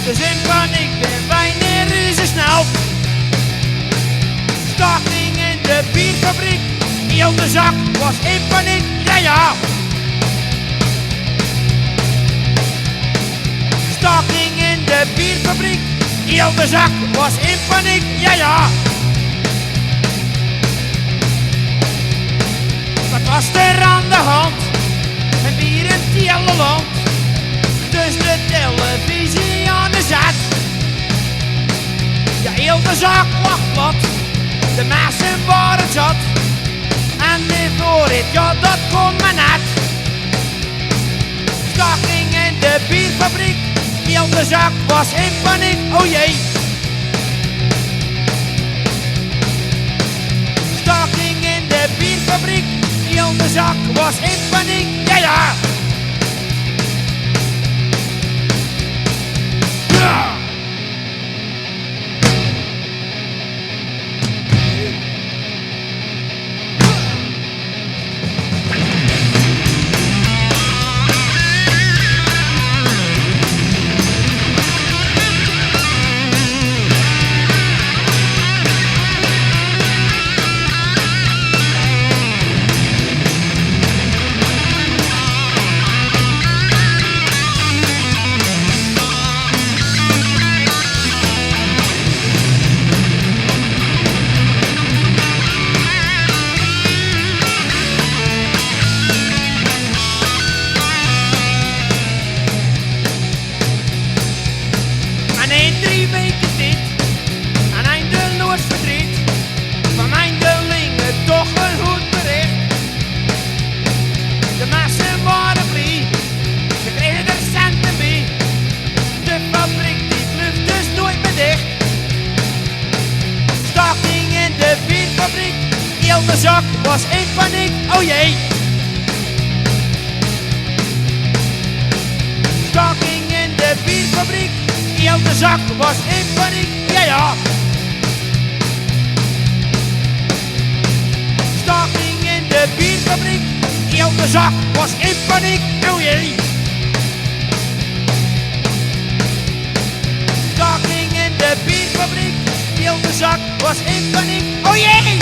Dus in paniek ben wij reuze snel. Staking in de bierfabriek, heel de zak was in paniek, ja ja. Staking in de bierfabriek, heel de zak was in paniek, ja ja. Wat was er aan de hand? Het bier in het hele land. Dus de televisie aan de zet. Ja, heel de zaak lag plat. De mensen waren zat. En de voorrit, ja dat kon maar net. Staking in de bierfabriek. Heel de zaak was in paniek, oh jee. Staking in de bierfabriek. Heel de zaak was in paniek, ja ja. En in 3 weken dit, en eindeloos verdriet, van eindelingen toch een goed bericht. De mensen waren blij, ze kregen er centen bij. De fabriek die lucht dus nooit meer dicht. Staking in de bierfabriek, heel de zak was in paniek, oh jee. Staking in de bierfabriek. Heel de zak was in paniek, ja ja. Staking in de bierfabriek. Heel de zak was in paniek, oh jee. Staking in de bierfabriek. Heel de zak was in paniek, oh jee.